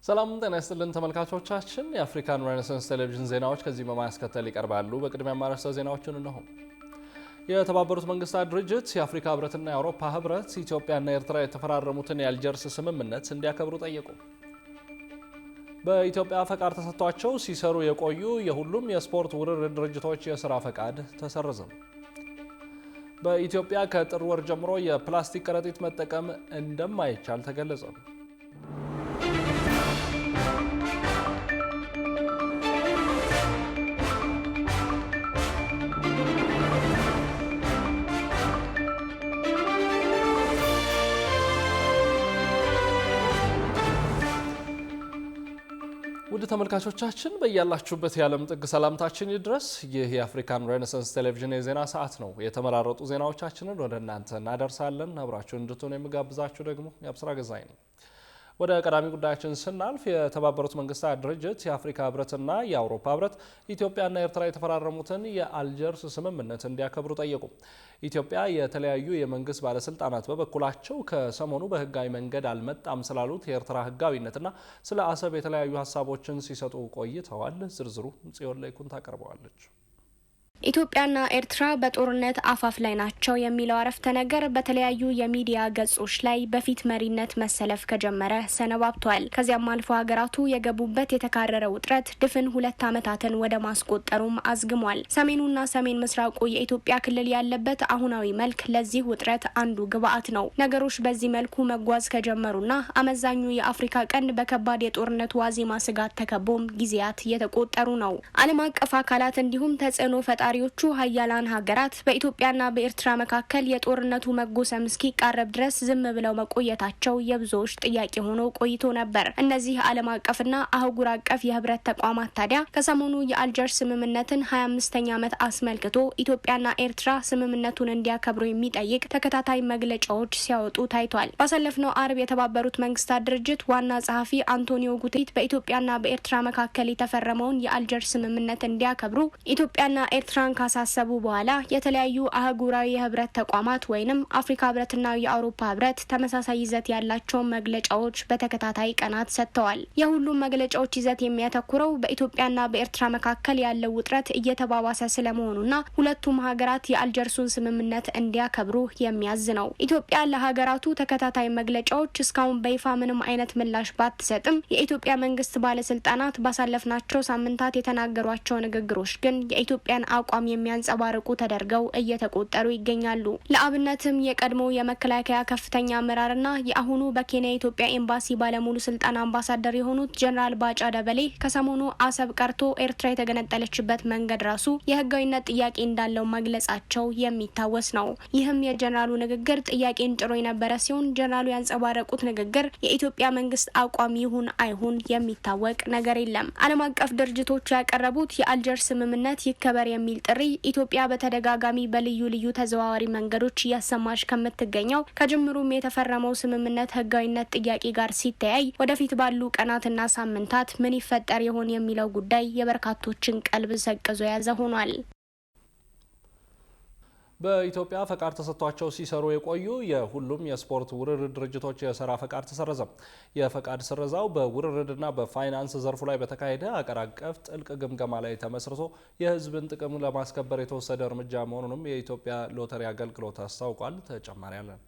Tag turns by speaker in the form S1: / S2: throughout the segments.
S1: ሰላም ጤና ይስጥልን ተመልካቾቻችን የአፍሪካን ሬኔሳንስ ቴሌቪዥን ዜናዎች ከዚህ በማስከተል ይቀርባሉ። በቅድሚያ ማርዕስተ ዜናዎችን እነሆ። የተባበሩት መንግስታት ድርጅት የአፍሪካ ህብረትና የአውሮፓ ህብረት ኢትዮጵያና ኤርትራ የተፈራረሙትን የአልጀርስ ስምምነት እንዲያከብሩ ጠየቁ። በኢትዮጵያ ፈቃድ ተሰጥቷቸው ሲሰሩ የቆዩ የሁሉም የስፖርት ውርርድ ድርጅቶች የሥራ ፈቃድ ተሰረዘ። በኢትዮጵያ ከጥር ወር ጀምሮ የፕላስቲክ ከረጢት መጠቀም እንደማይቻል ተገለጸ። ውድ ተመልካቾቻችን በእያላችሁበት የዓለም ጥግ ሰላምታችን ይድረስ። ይህ የአፍሪካን ሬኔሳንስ ቴሌቪዥን የዜና ሰዓት ነው። የተመራረጡ ዜናዎቻችንን ወደ እናንተ እናደርሳለን። አብራችሁን እንድትሆኑ የምጋብዛችሁ ደግሞ የአብስራ ገዛኝ ነው። ወደ ቀዳሚ ጉዳያችን ስናልፍ የተባበሩት መንግስታት ድርጅት የአፍሪካ ህብረትና የአውሮፓ ህብረት ኢትዮጵያና ኤርትራ የተፈራረሙትን የአልጀርስ ስምምነት እንዲያከብሩ ጠየቁ። ኢትዮጵያ የተለያዩ የመንግስት ባለስልጣናት በበኩላቸው ከሰሞኑ በህጋዊ መንገድ አልመጣም ስላሉት የኤርትራ ህጋዊነትና ስለ አሰብ የተለያዩ ሀሳቦችን ሲሰጡ ቆይተዋል። ዝርዝሩ ጽዮን ላይኩን ታቀርበዋለች።
S2: ኢትዮጵያና ኤርትራ በጦርነት አፋፍ ላይ ናቸው የሚለው አረፍተ ነገር በተለያዩ የሚዲያ ገጾች ላይ በፊት መሪነት መሰለፍ ከጀመረ ሰነባብቷል። ከዚያም አልፎ ሀገራቱ የገቡበት የተካረረ ውጥረት ድፍን 2 ዓመታትን ወደ ማስቆጠሩም አዝግሟል። ሰሜኑና ሰሜን ምስራቁ የኢትዮጵያ ክልል ያለበት አሁናዊ መልክ ለዚህ ውጥረት አንዱ ግብአት ነው። ነገሮች በዚህ መልኩ መጓዝ ከጀመሩና አመዛኙ የአፍሪካ ቀንድ በከባድ የጦርነት ዋዜማ ስጋት ተከቦም ጊዜያት እየተቆጠሩ ነው። ዓለም አቀፍ አካላት እንዲሁም ተጽዕኖ ፈጣሪዎቹ ሀያላን ሀገራት በኢትዮጵያና በኤርትራ መካከል የጦርነቱ መጎሰም እስኪቃረብ ድረስ ዝም ብለው መቆየታቸው የብዙዎች ጥያቄ ሆኖ ቆይቶ ነበር። እነዚህ ዓለም አቀፍና አህጉር አቀፍ የህብረት ተቋማት ታዲያ ከሰሞኑ የአልጀርስ ስምምነትን 25ኛ ዓመት አስመልክቶ ኢትዮጵያና ኤርትራ ስምምነቱን እንዲያከብሩ የሚጠይቅ ተከታታይ መግለጫዎች ሲያወጡ ታይቷል። ባሳለፍነው አርብ የተባበሩት መንግስታት ድርጅት ዋና ጸሐፊ አንቶኒዮ ጉቴሬስ በኢትዮጵያና በኤርትራ መካከል የተፈረመውን የአልጀርስ ስምምነት እንዲያከብሩ ኢትዮጵያና ኤርትራ ካሳሰቡ በኋላ የተለያዩ አህጉራዊ የህብረት ተቋማት ወይንም አፍሪካ ህብረትና የአውሮፓ ህብረት ተመሳሳይ ይዘት ያላቸው መግለጫዎች በተከታታይ ቀናት ሰጥተዋል። የሁሉም መግለጫዎች ይዘት የሚያተኩረው በኢትዮጵያና በኤርትራ መካከል ያለው ውጥረት እየተባባሰ ስለመሆኑና ሁለቱም ሀገራት የአልጀርሱን ስምምነት እንዲያከብሩ የሚያዝ ነው። ኢትዮጵያ ለሀገራቱ ተከታታይ መግለጫዎች እስካሁን በይፋ ምንም አይነት ምላሽ ባትሰጥም የኢትዮጵያ መንግስት ባለስልጣናት ባሳለፍናቸው ሳምንታት የተናገሯቸው ንግግሮች ግን የኢትዮጵያን አቋም የሚያንጸባርቁ ተደርገው እየተቆጠሩ ይገኛሉ። ለአብነትም የቀድሞ የመከላከያ ከፍተኛ አመራርና የአሁኑ በኬንያ የኢትዮጵያ ኤምባሲ ባለሙሉ ስልጣን አምባሳደር የሆኑት ጀነራል ባጫ ደበሌ ከሰሞኑ አሰብ ቀርቶ ኤርትራ የተገነጠለችበት መንገድ ራሱ የህጋዊነት ጥያቄ እንዳለው መግለጻቸው የሚታወስ ነው። ይህም የጀነራሉ ንግግር ጥያቄን ጭሮ የነበረ ሲሆን ጀነራሉ ያንጸባረቁት ንግግር የኢትዮጵያ መንግስት አቋም ይሁን አይሁን የሚታወቅ ነገር የለም። ዓለም አቀፍ ድርጅቶች ያቀረቡት የአልጀርስ ስምምነት ይከበር የሚል ጥሪ ኢትዮጵያ በተደጋጋሚ በልዩ ልዩ ተዘዋዋሪ መንገዶች እያሰማች ከምትገኘው ከጅምሩም የተፈረመው ስምምነት ህጋዊነት ጥያቄ ጋር ሲተያይ ወደፊት ባሉ ቀናትና ሳምንታት ምን ይፈጠር ይሆን የሚለው ጉዳይ የበርካቶችን ቀልብ ሰቅዞ የያዘ ሆኗል።
S1: በኢትዮጵያ ፈቃድ ተሰጥቷቸው ሲሰሩ የቆዩ የሁሉም የስፖርት ውርርድ ድርጅቶች የሥራ ፈቃድ ተሰረዘ። የፈቃድ ስረዛው በውርርድና በፋይናንስ ዘርፉ ላይ በተካሄደ አገር አቀፍ ጥልቅ ግምገማ ላይ ተመስርቶ የህዝብን ጥቅም ለማስከበር የተወሰደ እርምጃ መሆኑንም የኢትዮጵያ ሎተሪ አገልግሎት አስታውቋል። ተጨማሪ አለን።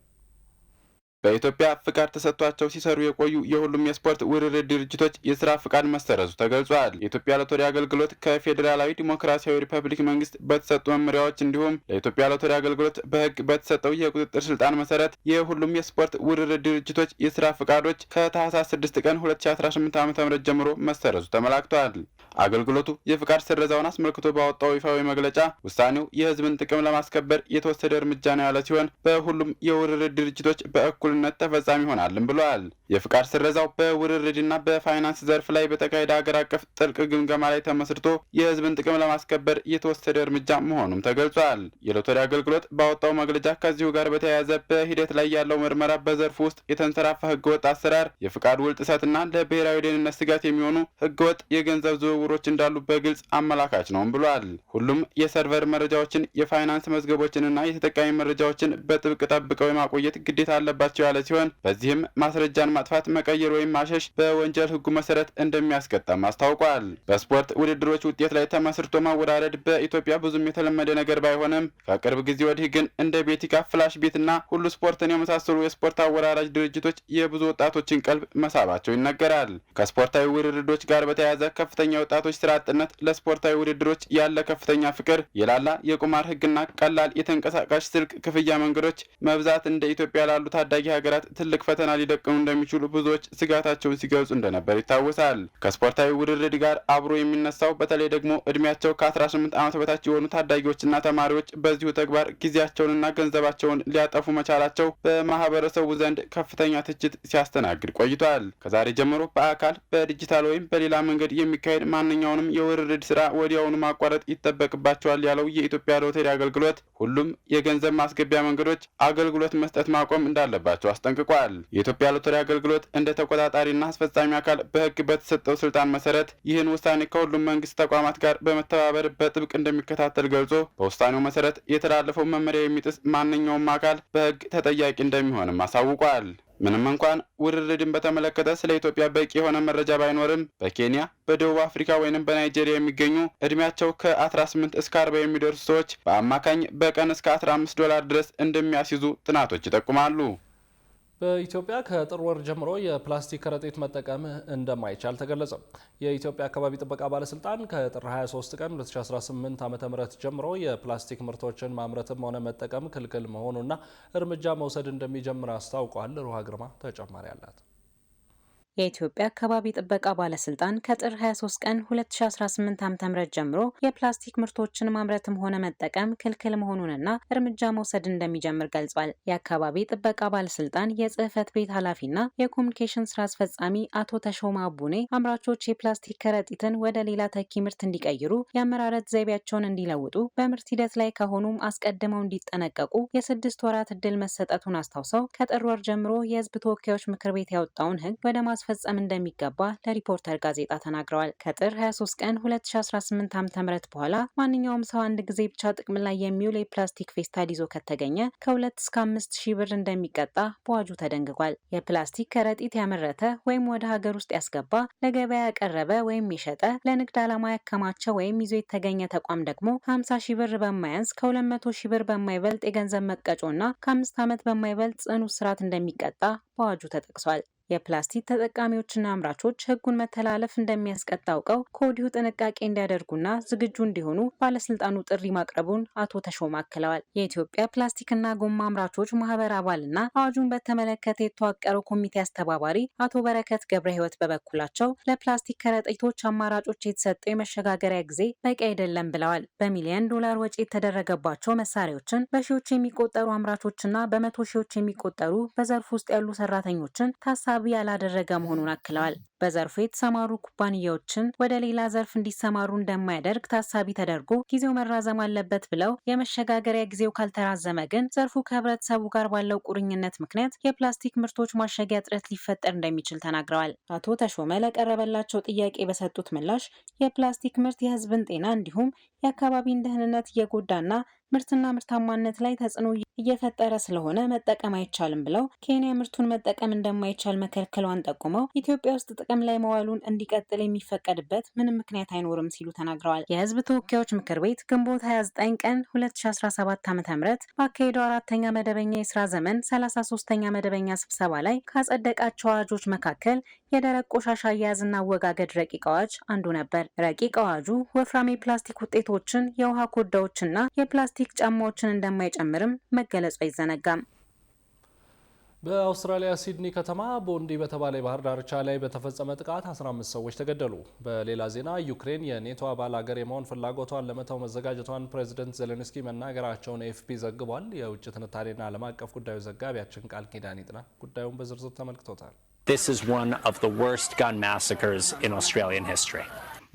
S3: በኢትዮጵያ ፍቃድ ተሰጥቷቸው ሲሰሩ የቆዩ የሁሉም የስፖርት ውርርድ ድርጅቶች የሥራ ፍቃድ መሰረዙ ተገልጿል። የኢትዮጵያ ሎተሪ አገልግሎት ከፌዴራላዊ ዲሞክራሲያዊ ሪፐብሊክ መንግስት በተሰጡ መመሪያዎች እንዲሁም ለኢትዮጵያ ሎተሪ አገልግሎት በህግ በተሰጠው የቁጥጥር ስልጣን መሰረት የሁሉም የስፖርት ውርርድ ድርጅቶች የሥራ ፍቃዶች ከታህሳስ 6 ቀን 2018 ዓ.ም ጀምሮ መሰረዙ ተመላክቷል። አገልግሎቱ የፍቃድ ስረዛውን አስመልክቶ ባወጣው ይፋዊ መግለጫ ውሳኔው የህዝብን ጥቅም ለማስከበር የተወሰደ እርምጃ ነው ያለ ሲሆን በሁሉም የውርርድ ድርጅቶች በእኩል ተፈጻሚ ይሆናልም ብለዋል። የፍቃድ ስረዛው በውርርድና በፋይናንስ ዘርፍ ላይ በተካሄደ ሀገር አቀፍ ጥልቅ ግምገማ ላይ ተመስርቶ የህዝብን ጥቅም ለማስከበር የተወሰደ እርምጃ መሆኑም ተገልጿል። የሎተሪ አገልግሎት ባወጣው መግለጫ ከዚሁ ጋር በተያያዘ በሂደት ላይ ያለው ምርመራ በዘርፉ ውስጥ የተንሰራፋ ህገወጥ አሰራር፣ የፍቃድ ውል ጥሰትና ለብሔራዊ ደህንነት ስጋት የሚሆኑ ህገወጥ የገንዘብ ዝውውሮች እንዳሉ በግልጽ አመላካች ነው ብሏል። ሁሉም የሰርቨር መረጃዎችን፣ የፋይናንስ መዝገቦችንና የተጠቃሚ መረጃዎችን በጥብቅ ጠብቀው የማቆየት ግዴታ አለባቸው አለባቸው ያለ ሲሆን በዚህም ማስረጃን ማጥፋት፣ መቀየር ወይም ማሸሽ በወንጀል ሕጉ መሰረት እንደሚያስቀጣም አስታውቋል። በስፖርት ውድድሮች ውጤት ላይ ተመስርቶ ማወዳደር በኢትዮጵያ ብዙም የተለመደ ነገር ባይሆንም ከቅርብ ጊዜ ወዲህ ግን እንደ ቤቲካ፣ ፍላሽ ቤትና ሁሉ ስፖርትን የመሳሰሉ የስፖርት አወራራጅ ድርጅቶች የብዙ ወጣቶችን ቀልብ መሳባቸው ይነገራል። ከስፖርታዊ ውድድሮች ጋር በተያያዘ ከፍተኛ ወጣቶች ስራ አጥነት፣ ለስፖርታዊ ውድድሮች ያለ ከፍተኛ ፍቅር፣ የላላ የቁማር ሕግና ቀላል የተንቀሳቃሽ ስልክ ክፍያ መንገዶች መብዛት እንደ ኢትዮጵያ ላሉ ታዳጊ ሀገራት ትልቅ ፈተና ሊደቅኑ እንደሚችሉ ብዙዎች ስጋታቸውን ሲገልጹ እንደነበር ይታወሳል። ከስፖርታዊ ውድድር ጋር አብሮ የሚነሳው በተለይ ደግሞ እድሜያቸው ከ18 ዓመት በታች የሆኑ ታዳጊዎችና ተማሪዎች በዚሁ ተግባር ጊዜያቸውንና ገንዘባቸውን ሊያጠፉ መቻላቸው በማህበረሰቡ ዘንድ ከፍተኛ ትችት ሲያስተናግድ ቆይቷል። ከዛሬ ጀምሮ በአካል በዲጂታል ወይም በሌላ መንገድ የሚካሄድ ማንኛውንም የውርርድ ስራ ወዲያውኑ ማቋረጥ ይጠበቅባቸዋል ያለው የኢትዮጵያ ሎተሪ አገልግሎት ሁሉም የገንዘብ ማስገቢያ መንገዶች አገልግሎት መስጠት ማቆም እንዳለባቸው አስጠንቅቋል። የኢትዮጵያ ሎተሪ አገልግሎት እንደ ተቆጣጣሪና አስፈጻሚ አካል በሕግ በተሰጠው ስልጣን መሰረት ይህን ውሳኔ ከሁሉም መንግስት ተቋማት ጋር በመተባበር በጥብቅ እንደሚከታተል ገልጾ በውሳኔው መሰረት የተላለፈው መመሪያ የሚጥስ ማንኛውም አካል በሕግ ተጠያቂ እንደሚሆንም አሳውቋል። ምንም እንኳን ውርርድን በተመለከተ ስለ ኢትዮጵያ በቂ የሆነ መረጃ ባይኖርም በኬንያ፣ በደቡብ አፍሪካ ወይንም በናይጄሪያ የሚገኙ እድሜያቸው ከ18 እስከ 40 የሚደርሱ ሰዎች በአማካኝ በቀን እስከ $15 ድረስ እንደሚያስይዙ ጥናቶች ይጠቁማሉ።
S1: በኢትዮጵያ ከጥር ወር ጀምሮ የፕላስቲክ ከረጢት መጠቀም እንደማይቻል ተገለጸ። የኢትዮጵያ አካባቢ ጥበቃ ባለስልጣን ከጥር 23 ቀን 2018 ዓ.ም ጀምሮ የፕላስቲክ ምርቶችን ማምረትም ሆነ መጠቀም ክልክል መሆኑና እርምጃ መውሰድ እንደሚጀምር አስታውቋል። ሩሃ ግርማ ተጨማሪ አላት።
S4: የኢትዮጵያ አካባቢ ጥበቃ ባለስልጣን ከጥር 23 ቀን 2018 ዓ.ም ጀምሮ የፕላስቲክ ምርቶችን ማምረትም ሆነ መጠቀም ክልክል መሆኑንና እርምጃ መውሰድ እንደሚጀምር ገልጿል። የአካባቢ ጥበቃ ባለስልጣን የጽህፈት ቤት ኃላፊና የኮሙኒኬሽን ስራ አስፈጻሚ አቶ ተሾማ አቡኔ አምራቾች የፕላስቲክ ከረጢትን ወደ ሌላ ተኪ ምርት እንዲቀይሩ፣ የአመራረት ዘይቤያቸውን እንዲለውጡ፣ በምርት ሂደት ላይ ከሆኑም አስቀድመው እንዲጠነቀቁ የ6 ወራት እድል መሰጠቱን አስታውሰው ከጥር ወር ጀምሮ የህዝብ ተወካዮች ምክር ቤት ያወጣውን ህግ ወደ ፈጸም እንደሚገባ ለሪፖርተር ጋዜጣ ተናግረዋል። ከጥር 23 ቀን 2018 ዓ.ም በኋላ ማንኛውም ሰው አንድ ጊዜ ብቻ ጥቅም ላይ የሚውል የፕላስቲክ ፌስታል ይዞ ከተገኘ ከ2 እስከ 5 ሺህ ብር እንደሚቀጣ በአዋጁ ተደንግጓል። የፕላስቲክ ከረጢት ያመረተ ወይም ወደ ሀገር ውስጥ ያስገባ፣ ለገበያ ያቀረበ ወይም የሸጠ፣ ለንግድ ዓላማ ያከማቸ ወይም ይዞ የተገኘ ተቋም ደግሞ 50 ሺህ ብር በማያንስ ከ200 ሺህ ብር በማይበልጥ የገንዘብ መቀጮና ከ5 ዓመት በማይበልጥ ጽኑ እስራት እንደሚቀጣ በአዋጁ ተጠቅሷል። የፕላስቲክ ተጠቃሚዎችና አምራቾች ህጉን መተላለፍ እንደሚያስቀጣ አውቀው ከወዲሁ ጥንቃቄ እንዲያደርጉና ዝግጁ እንዲሆኑ ባለስልጣኑ ጥሪ ማቅረቡን አቶ ተሾማ አክለዋል። የኢትዮጵያ ፕላስቲክና ጎማ አምራቾች ማህበር አባልና አዋጁን በተመለከተ የተዋቀረው ኮሚቴ አስተባባሪ አቶ በረከት ገብረ ህይወት በበኩላቸው ለፕላስቲክ ከረጢቶች አማራጮች የተሰጠው የመሸጋገሪያ ጊዜ በቂ አይደለም ብለዋል። በሚሊዮን ዶላር ወጪ የተደረገባቸው መሳሪያዎችን በሺዎች የሚቆጠሩ አምራቾችና በመቶ ሺዎች የሚቆጠሩ በዘርፍ ውስጥ ያሉ ሰራተኞችን ታሳቢ ያላደረገ መሆኑን አክለዋል። በዘርፉ የተሰማሩ ኩባንያዎችን ወደ ሌላ ዘርፍ እንዲሰማሩ እንደማያደርግ ታሳቢ ተደርጎ ጊዜው መራዘም አለበት ብለው የመሸጋገሪያ ጊዜው ካልተራዘመ ግን ዘርፉ ከህብረተሰቡ ጋር ባለው ቁርኝነት ምክንያት የፕላስቲክ ምርቶች ማሸጊያ እጥረት ሊፈጠር እንደሚችል ተናግረዋል። አቶ ተሾመ ለቀረበላቸው ጥያቄ በሰጡት ምላሽ የፕላስቲክ ምርት የህዝብን ጤና እንዲሁም የአካባቢን ደህንነት እየጎዳና ምርትና ምርታማነት ላይ ተጽዕኖ እየፈጠረ ስለሆነ መጠቀም አይቻልም ብለው ኬንያ ምርቱን መጠቀም እንደማይቻል መከልከሏን ጠቁመው ኢትዮጵያ ውስጥ ጥቅም ላይ መዋሉን እንዲቀጥል የሚፈቀድበት ምንም ምክንያት አይኖርም ሲሉ ተናግረዋል። የህዝብ ተወካዮች ምክር ቤት ግንቦት 29 ቀን 2017 ዓ.ም ባካሄደው 4ኛ መደበኛ የስራ ዘመን 33ኛ መደበኛ ስብሰባ ላይ ካጸደቃቸው አዋጆች መካከል የደረቅ ቆሻሻ አያያዝና አወጋገድ ረቂቅ አዋጅ አንዱ ነበር። ረቂቅ አዋጁ ወፍራም የፕላስቲክ ውጤቶችን፣ የውሃ ኮዳዎችና የፕላስቲክ ጫማዎችን እንደማይጨምርም መገለጹ አይዘነጋም።
S1: በአውስትራሊያ ሲድኒ ከተማ ቦንዲ በተባለ የባህር ዳርቻ ላይ በተፈጸመ ጥቃት 15 ሰዎች ተገደሉ። በሌላ ዜና ዩክሬን የኔቶ አባል ሀገር የመሆን ፍላጎቷን ለመተው መዘጋጀቷን ፕሬዚደንት ዜሌንስኪ መናገራቸውን ኤኤፍፒ ዘግቧል። የውጭ ትንታኔና ዓለም አቀፍ ጉዳዮች ዘጋቢያችን ቃል ኪዳን ይጥና ጉዳዩን በዝርዝር ተመልክቶታል።
S5: This is one of the worst gun massacres in Australian history.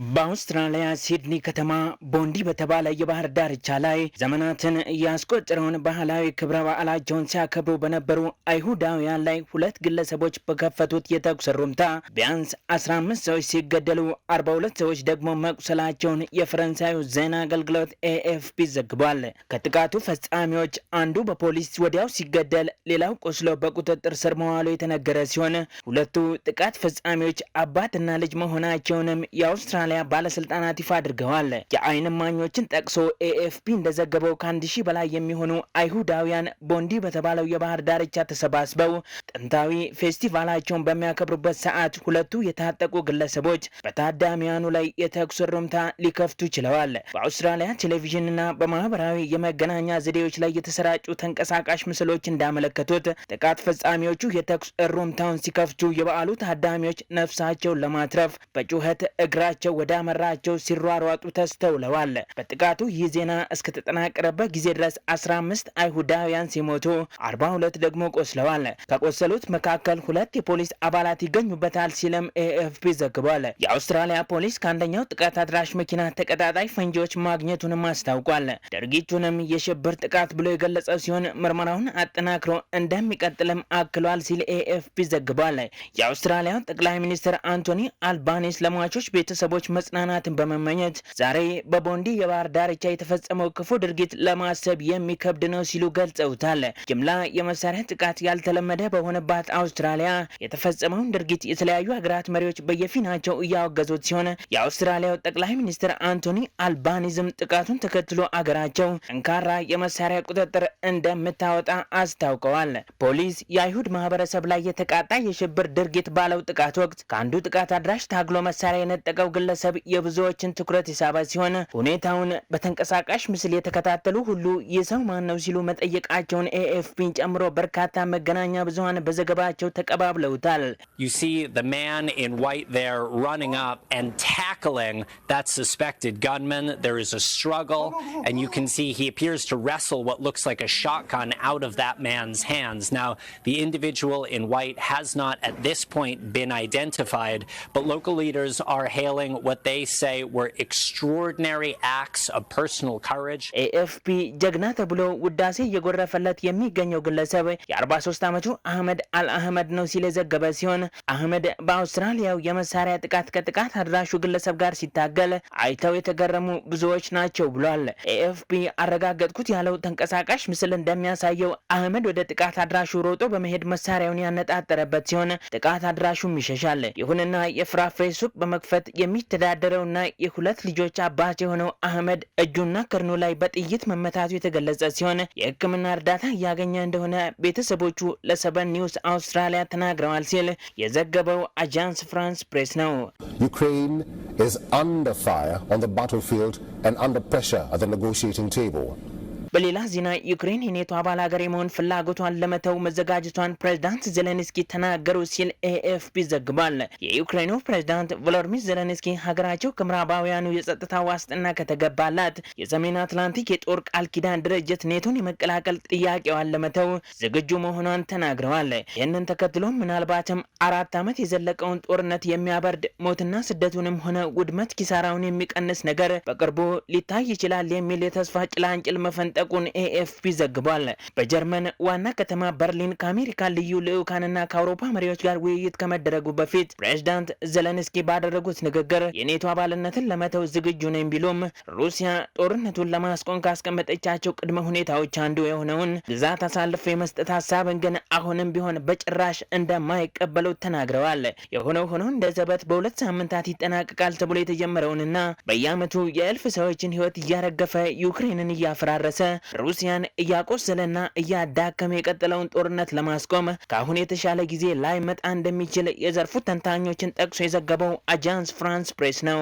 S5: በአውስትራሊያ ሲድኒ ከተማ ቦንዲ በተባለ የባህር ዳርቻ ላይ ዘመናትን ያስቆጠረውን ባህላዊ ክብረ በዓላቸውን ሲያከብሩ በነበሩ አይሁዳውያን ላይ ሁለት ግለሰቦች በከፈቱት የተኩስ ሩምታ ቢያንስ 15 ሰዎች ሲገደሉ 42 ሰዎች ደግሞ መቁሰላቸውን የፈረንሳዩ ዜና አገልግሎት ኤኤፍፒ ዘግቧል። ከጥቃቱ ፈጻሚዎች አንዱ በፖሊስ ወዲያው ሲገደል፣ ሌላው ቆስሎ በቁጥጥር ስር መዋሉ የተነገረ ሲሆን ሁለቱ ጥቃት ፈጻሚዎች አባትና ልጅ መሆናቸውንም የአውስትራሊያ ባለስልጣናት ይፋ አድርገዋል። የዓይን እማኞችን ጠቅሶ ኤኤፍፒ እንደዘገበው ከ1000 በላይ የሚሆኑ አይሁዳውያን ቦንዲ በተባለው የባህር ዳርቻ ተሰባስበው ጥንታዊ ፌስቲቫላቸውን በሚያከብሩበት ሰዓት ሁለቱ የታጠቁ ግለሰቦች በታዳሚያኑ ላይ የተኩስ ሩምታ ሊከፍቱ ችለዋል። በአውስትራሊያ ቴሌቪዥንና በማህበራዊ የመገናኛ ዘዴዎች ላይ የተሰራጩ ተንቀሳቃሽ ምስሎች እንዳመለከቱት ጥቃት ፈጻሚዎቹ የተኩስ ሩምታውን ሲከፍቱ የበዓሉ ታዳሚዎች ነፍሳቸውን ለማትረፍ በጩኸት እግራቸው ወደ አመራቸው ሲሯሯጡ ተስተውለዋል። በጥቃቱ ይህ ዜና እስከተጠናቀረበት ጊዜ ድረስ 15 አይሁዳውያን ሲሞቱ 42 ደግሞ ቆስለዋል። ከቆሰሉት መካከል 2 የፖሊስ አባላት ይገኙበታል ሲልም ኤኤፍፒ ዘግቧል። የአውስትራሊያ ፖሊስ ከአንደኛው ጥቃት አድራሽ መኪና ተቀጣጣይ ፈንጂዎች ማግኘቱንም አስታውቋል። ድርጊቱንም የሽብር ጥቃት ብሎ የገለጸ ሲሆን ምርመራውን አጠናክሮ እንደሚቀጥልም አክሏል ሲል ኤኤፍፒ ዘግቧል። የአውስትራሊያው ጠቅላይ ሚኒስትር አንቶኒ አልባኒስ ለሟቾች ቤተሰቦች መጽናናትን በመመኘት ዛሬ በቦንዲ የባህር ዳርቻ የተፈጸመው ክፉ ድርጊት ለማሰብ የሚከብድ ነው ሲሉ ገልጸውታል። ጅምላ የመሳሪያ ጥቃት ያልተለመደ በሆነባት አውስትራሊያ የተፈጸመውን ድርጊት የተለያዩ ሀገራት መሪዎች በየፊናቸው እያወገዙት ሲሆን የአውስትራሊያው ጠቅላይ ሚኒስትር አንቶኒ አልባኒዝም ጥቃቱን ተከትሎ አገራቸው ጠንካራ የመሳሪያ ቁጥጥር እንደምታወጣ አስታውቀዋል። ፖሊስ የአይሁድ ማህበረሰብ ላይ የተቃጣ የሽብር ድርጊት ባለው ጥቃት ወቅት ከአንዱ ጥቃት አድራሽ ታግሎ መሳሪያ የነጠቀው ግለሰብ የብዙዎችን ትኩረት የሳበ ሲሆን ሁኔታውን በተንቀሳቃሽ ምስል የተከታተሉ ሁሉ ይህ ሰው ማን ነው ሲሉ መጠየቃቸውን ኤኤፍፒን ጨምሮ በርካታ መገናኛ ብዙሃን በዘገባቸው ተቀባብለውታል።
S6: You see the man in white there running up and tackling that suspected gunman. There is a struggle and you can see he appears to wrestle what looks like a shotgun out of that man's hands. Now, the individual in white has not at this point been identified, but local leaders are hailing what they say were extraordinary acts of personal courage.
S5: ኤኤፍፒ ጀግና ተብሎ ውዳሴ እየጎረፈለት የሚገኘው ግለሰብ የ43 ዓመቱ አህመድ አልአህመድ ነው ሲል የዘገበ ሲሆን አህመድ በአውስትራሊያው የመሳሪያ ጥቃት ከጥቃት አድራሹ ግለሰብ ጋር ሲታገል አይተው የተገረሙ ብዙዎች ናቸው ብሏል። ኤኤፍፒ አረጋገጥኩት ያለው ተንቀሳቃሽ ምስል እንደሚያሳየው አህመድ ወደ ጥቃት አድራሹ ሮጦ በመሄድ መሳሪያውን ያነጣጠረበት ሲሆን ጥቃት አድራሹም ይሸሻል። ይሁንና የፍራፍሬ ሱቅ በመክፈት የሚተዳደረውና የሁለት ልጆች አባት የሆነው አህመድ እጁና ክርኑ ላይ በጥይት መመታቱ የተገለጸ ሲሆን የሕክምና እርዳታ እያገኘ እንደሆነ ቤተሰቦቹ ለሰበን ኒውስ አውስትራሊያ ተናግረዋል ሲል የዘገበው አጃንስ ፍራንስ ፕሬስ ነው።
S7: Ukraine is under fire on the battlefield and under pressure at the negotiating table.
S5: በሌላ ዜና ዩክሬን የኔቶ አባል ሀገር የመሆን ፍላጎቷን ለመተው መዘጋጀቷን ፕሬዝዳንት ዜሌንስኪ ተናገሩ ሲል ኤኤፍፒ ዘግቧል። የዩክሬኑ ፕሬዝዳንት ቮሎዲሚር ዜሌንስኪ ሀገራቸው ከምዕራባውያኑ የጸጥታ ዋስትና ከተገባላት የሰሜን አትላንቲክ የጦር ቃል ኪዳን ድርጅት ኔቶን የመቀላቀል ጥያቄዋን ለመተው ዝግጁ መሆኗን ተናግረዋል። ይህንን ተከትሎ ምናልባትም 4 ዓመት የዘለቀውን ጦርነት የሚያበርድ ሞትና ስደቱንም ሆነ ውድመት ኪሳራውን የሚቀንስ ነገር በቅርቡ ሊታይ ይችላል የሚል የተስፋ ጭላንጭል መፈንጠ ቁን ኤኤፍፒ ዘግቧል። በጀርመን ዋና ከተማ በርሊን ከአሜሪካ ልዩ ልዑካንና ከአውሮፓ መሪዎች ጋር ውይይት ከመደረጉ በፊት ፕሬዝዳንት ዜሌንስኪ ባደረጉት ንግግር የኔቶ አባልነትን ለመተው ዝግጁ ነኝ ቢሉም ሩሲያ ጦርነቱን ለማስቆም ካስቀመጠቻቸው ቅድመ ሁኔታዎች አንዱ የሆነውን ግዛት አሳልፎ የመስጠት ሀሳብን ግን አሁንም ቢሆን በጭራሽ እንደማይቀበሉት ተናግረዋል። የሆነው ሆኖ እንደ ዘበት በ2 ሳምንታት ይጠናቀቃል ተብሎ የተጀመረውንና በየዓመቱ የእልፍ ሰዎችን ሕይወት እያረገፈ ዩክሬንን እያፈራረሰ ሩሲያን እያቆሰለና እያዳከመ የቀጠለውን ጦርነት ለማስቆም ከአሁን የተሻለ ጊዜ ላይ መጣ እንደሚችል የዘርፉ ተንታኞችን ጠቅሶ የዘገበው አጃንስ ፍራንስ ፕሬስ ነው።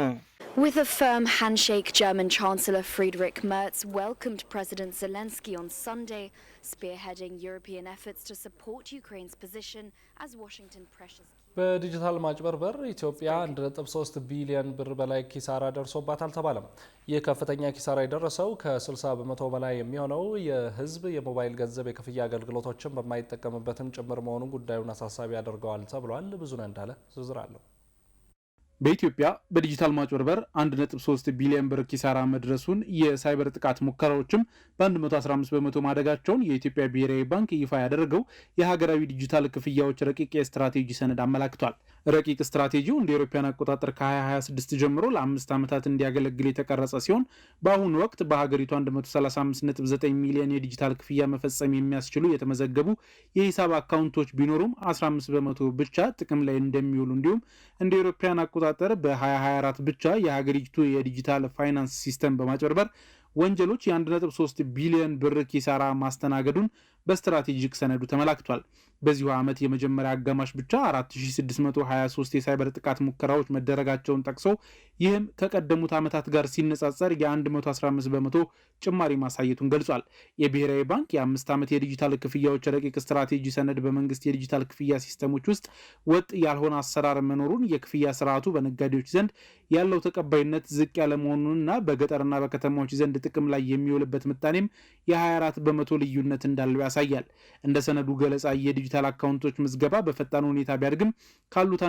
S8: With a firm handshake, German Chancellor Friedrich Merz welcomed President Zelensky on Sunday, spearheading European efforts to support Ukraine's position as Washington pressures.
S1: በዲጂታል ማጭበርበር ኢትዮጵያ 1.3 ቢሊዮን ብር በላይ ኪሳራ ደርሶባታል ተባለ። ይህ ከፍተኛ ኪሳራ የደረሰው ከ60 በመቶ በላይ የሚሆነው የሕዝብ የሞባይል ገንዘብ የክፍያ አገልግሎቶችን በማይጠቀምበትም ጭምር መሆኑን ጉዳዩን አሳሳቢ ያደርገዋል ተብሏል። ብዙነህ እንዳለ ዝርዝር አለው።
S9: በኢትዮጵያ በዲጂታል ማጭበርበር 1.3 ቢሊዮን ብር ኪሳራ መድረሱን የሳይበር ጥቃት ሙከራዎችም በ115 በመቶ ማደጋቸውን የኢትዮጵያ ብሔራዊ ባንክ ይፋ ያደረገው የሀገራዊ ዲጂታል ክፍያዎች ረቂቅ የስትራቴጂ ሰነድ አመላክቷል። ረቂቅ ስትራቴጂው እንደ አውሮፓውያን አቆጣጠር ከ2026 ጀምሮ ለ5 ዓመታት እንዲያገለግል የተቀረጸ ሲሆን በአሁኑ ወቅት በሀገሪቱ 135.9 ሚሊዮን የዲጂታል ክፍያ መፈጸም የሚያስችሉ የተመዘገቡ የሂሳብ አካውንቶች ቢኖሩም 15 በመቶ ብቻ ጥቅም ላይ እንደሚውሉ እንዲሁም እንደ አውሮፓውያን አቆጣጠር በ2024 ብቻ የሀገሪቱ የዲጂታል ፋይናንስ ሲስተም በማጭበርበር ወንጀሎች የ1.3 ቢሊዮን ብር ኪሳራ ማስተናገዱን በስትራቴጂክ ሰነዱ ተመላክቷል። በዚሁ ዓመት የመጀመሪያ አጋማሽ ብቻ 4623 የሳይበር ጥቃት ሙከራዎች መደረጋቸውን ጠቅሶ ይህም ከቀደሙት ዓመታት ጋር ሲነጻጸር የ115 በመቶ ጭማሪ ማሳየቱን ገልጿል። የብሔራዊ ባንክ የ5 ዓመት የዲጂታል ክፍያዎች ረቂቅ ስትራቴጂ ሰነድ በመንግስት የዲጂታል ክፍያ ሲስተሞች ውስጥ ወጥ ያልሆነ አሰራር መኖሩን፣ የክፍያ ስርዓቱ በነጋዴዎች ዘንድ ያለው ተቀባይነት ዝቅ ያለ መሆኑንና በገጠርና በከተማዎች ዘንድ ጥቅም ላይ የሚውልበት ምጣኔም የ24 በመቶ ልዩነት እንዳለው ያሳያል። እንደ ሰነዱ ገለጻ የዲጂታል አካውንቶች ምዝገባ በፈጣን ሁኔታ ቢያድግም ካሉት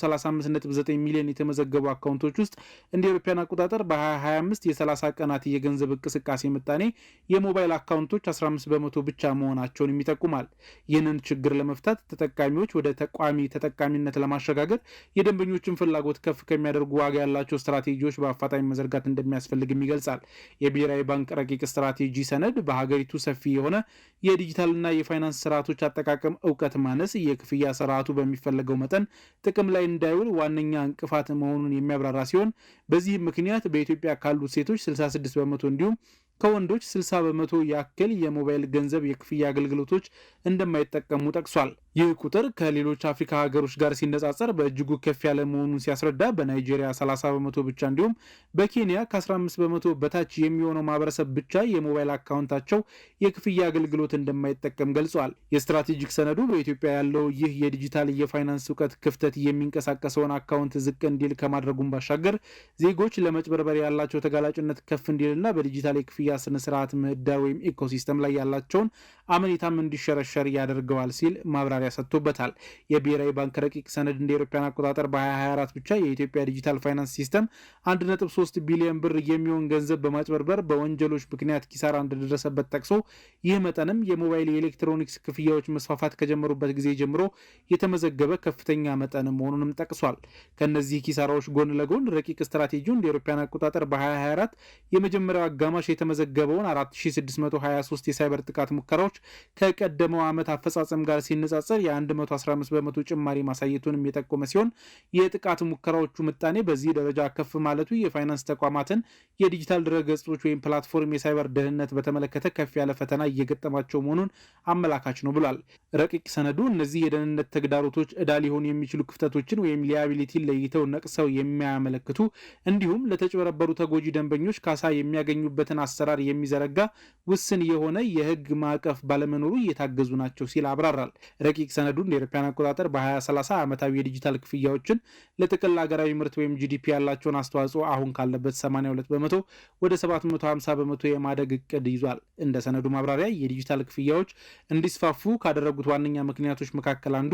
S9: 135.9 ሚሊዮን የተመዘገቡ አካውንቶች ውስጥ እንደ አውሮፓውያን አቆጣጠር በ2025 የ30 ቀናት የገንዘብ እንቅስቃሴ ምጣኔ የሞባይል አካውንቶች 15 በመቶ ብቻ መሆናቸውን ይጠቁማል። ይህንን ችግር ለመፍታት ተጠቃሚዎች ወደ ተቋሚ ተጠቃሚነት ለማሸጋገር የደንበኞችን ፍላጎት ከፍ ከሚያደርጉ ዋጋ ያላቸው ስትራቴጂዎች በአፋጣኝ መዘርጋት እንደሚያስፈልግም ይገልጻል። የብሔራዊ ባንክ ረቂቅ ስትራቴጂ ሰነድ በሀገሪቱ ሰፊ የሆነ የዲጂታልና የፋይናንስ ስርዓቶች አጠቃቀም እውቀት ማነስ የክፍያ ስርዓቱ በሚፈለገው መጠን ጥቅም ላይ እንዳይውል ዋነኛ እንቅፋት መሆኑን የሚያብራራ ሲሆን በዚህም ምክንያት በኢትዮጵያ ካሉት ሴቶች 66 በመቶ እንዲሁም ከወንዶች 60 በመቶ ያክል የሞባይል ገንዘብ የክፍያ አገልግሎቶች እንደማይጠቀሙ ጠቅሷል። ይህ ቁጥር ከሌሎች አፍሪካ ሀገሮች ጋር ሲነጻጸር በእጅጉ ከፍ ያለ መሆኑን ሲያስረዳ በናይጄሪያ 30 በመቶ ብቻ እንዲሁም በኬንያ ከ15 በመቶ በታች የሚሆነው ማህበረሰብ ብቻ የሞባይል አካውንታቸው የክፍያ አገልግሎት እንደማይጠቀም ገልጿል። የስትራቴጂክ ሰነዱ በኢትዮጵያ ያለው ይህ የዲጂታል የፋይናንስ እውቀት ክፍተት የሚንቀሳቀሰውን አካውንት ዝቅ እንዲል ከማድረጉም ባሻገር ዜጎች ለመጭበርበር ያላቸው ተጋላጭነት ከፍ እንዲልና በዲጂታል የክፍያ ስነ ስርዓት ምህዳር ወይም ኢኮሲስተም ላይ ያላቸውን አመኔታም እንዲሸረሸር ያደርገዋል ሲል ማብራሪያ ሰጥቶበታል። የብሔራዊ ባንክ ረቂቅ ሰነድ እንደ አውሮፓውያን አቆጣጠር በ2024 ብቻ የኢትዮጵያ ዲጂታል ፋይናንስ ሲስተም 1.3 ቢሊዮን ብር የሚሆን ገንዘብ በማጭበርበር በወንጀሎች ምክንያት ኪሳራ እንደደረሰበት ጠቅሶ ይህ መጠንም የሞባይል የኤሌክትሮኒክስ ክፍያዎች መስፋፋት ከጀመሩበት ጊዜ ጀምሮ የተመዘገበ ከፍተኛ መጠን መሆኑንም ጠቅሷል። ከነዚህ ኪሳራዎች ጎን ለጎን ረቂቅ ስትራቴጂው እንደ አውሮፓውያን አቆጣጠር በ2024 የመጀመሪያው አጋማሽ የተመዘገበውን 4623 የሳይበር ጥቃት ሙከራዎች ከቀደመው ዓመት አፈጻጸም ጋር ሲነጻጸር የ115 በመቶ ጭማሪ ማሳየቱንም የጠቆመ ሲሆን የጥቃት ሙከራዎቹ ምጣኔ በዚህ ደረጃ ከፍ ማለቱ የፋይናንስ ተቋማትን የዲጂታል ድረገጾች ወይም ፕላትፎርም የሳይበር ደህንነት በተመለከተ ከፍ ያለ ፈተና እየገጠማቸው መሆኑን አመላካች ነው ብሏል። ረቂቅ ሰነዱ እነዚህ የደህንነት ተግዳሮቶች ዕዳ ሊሆኑ የሚችሉ ክፍተቶችን ወይም ሊያቢሊቲን ለይተው ነቅሰው የሚያመለክቱ እንዲሁም ለተጭበረበሩ ተጎጂ ደንበኞች ካሳ የሚያገኙበትን አሰራር የሚዘረጋ ውስን የሆነ የህግ ማዕቀፍ ባለመኖሩ እየታገዙ ናቸው ሲል አብራራል። ረቂቅ ሰነዱ እንደ አውሮፓውያን አቆጣጠር በ2030 ዓመታዊ የዲጂታል ክፍያዎችን ለጥቅል ሀገራዊ ምርት ወይም ጂዲፒ ያላቸውን አስተዋጽኦ አሁን ካለበት 82 በመቶ ወደ 750 በመቶ የማደግ እቅድ ይዟል። እንደ ሰነዱ ማብራሪያ የዲጂታል ክፍያዎች እንዲስፋፉ ካደረጉት ዋነኛ ምክንያቶች መካከል አንዱ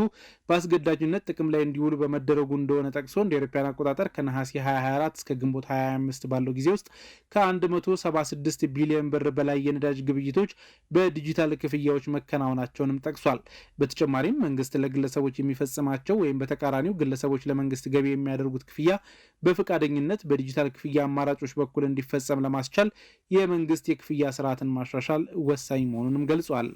S9: በአስገዳጅነት ጥቅም ላይ እንዲውሉ በመደረጉ እንደሆነ ጠቅሶ እንደ አውሮፓውያን አቆጣጠር ከነሐሴ 2024 እስከ ግንቦት 2025 ባለው ጊዜ ውስጥ ከ176 ቢሊዮን ብር በላይ የነዳጅ ግብይቶች በዲጂታል ክፍያዎች መከናወናቸውንም ጠቅሷል። በተጨማሪም መንግስት ለግለሰቦች የሚፈጽማቸው ወይም በተቃራኒው ግለሰቦች ለመንግስት ገቢ የሚያደርጉት ክፍያ በፈቃደኝነት በዲጂታል ክፍያ አማራጮች በኩል እንዲፈጸም ለማስቻል የመንግስት የክፍያ ስርዓትን ማሻሻል ወሳኝ መሆኑንም ገልጿል።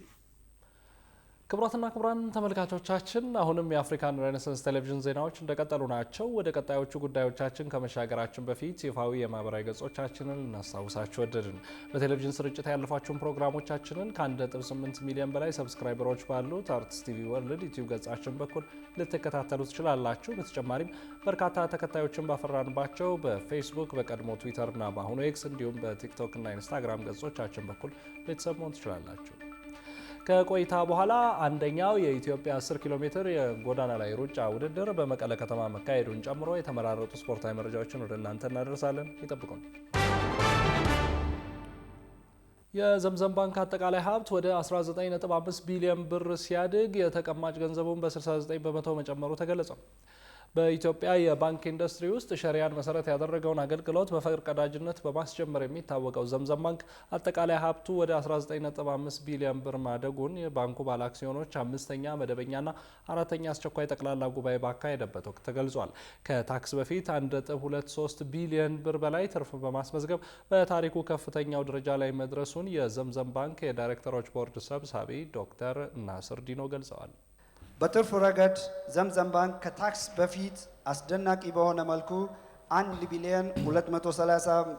S1: ክቡራትና ክቡራን ተመልካቾቻችን አሁንም የአፍሪካን ሬኔሳንስ ቴሌቪዥን ዜናዎች እንደቀጠሉ ናቸው። ወደ ቀጣዮቹ ጉዳዮቻችን ከመሻገራችን በፊት ይፋዊ የማህበራዊ ገጾቻችንን እናስታውሳችሁ ወደድን። በቴሌቪዥን ስርጭት ያለፏችሁን ፕሮግራሞቻችንን ከ1.8 ሚሊዮን በላይ ሰብስክራይበሮች ባሉት አርትስ ቲቪ ወርልድ ዩቲዩብ ገጻችን በኩል ልትከታተሉ ትችላላችሁ። በተጨማሪም በርካታ ተከታዮችን ባፈራንባቸው በፌስቡክ፣ በቀድሞ ትዊተርና በአሁኑ ኤክስ እንዲሁም በቲክቶክና ኢንስታግራም ገጾቻችን በኩል ቤተሰብ መሆን ትችላላችሁ። ከቆይታ በኋላ አንደኛው የኢትዮጵያ 10 ኪሎ ሜትር የጎዳና ላይ ሩጫ ውድድር በመቀለ ከተማ መካሄዱን ጨምሮ የተመራረጡ ስፖርታዊ መረጃዎችን ወደ እናንተ እናደርሳለን። ይጠብቁን። የዘምዘም ባንክ አጠቃላይ ሀብት ወደ 19.5 ቢሊዮን ብር ሲያድግ የተቀማጭ ገንዘቡን በ69 በመቶ መጨመሩ ተገለጸ። በኢትዮጵያ የባንክ ኢንዱስትሪ ውስጥ ሸሪያን መሰረት ያደረገውን አገልግሎት በፈርቀዳጅነት በማስጀመር የሚታወቀው ዘምዘም ባንክ አጠቃላይ ሀብቱ ወደ 19.5 ቢሊዮን ብር ማደጉን የባንኩ ባለአክሲዮኖች 5ኛ መደበኛና 4ኛ አስቸኳይ ጠቅላላ ጉባኤ ባካሄደበት ወቅት ተገልጿል። ከታክስ በፊት 1.23 ቢሊዮን ብር በላይ ትርፍ በማስመዝገብ በታሪኩ ከፍተኛው ደረጃ ላይ መድረሱን የዘምዘም ባንክ የዳይሬክተሮች ቦርድ ሰብሳቢ ዶክተር ናስር ዲኖ ገልጸዋል።
S10: በትርፍ ረገድ ዘምዘም ባንክ ከታክስ በፊት አስደናቂ በሆነ መልኩ 1 ቢሊዮን 230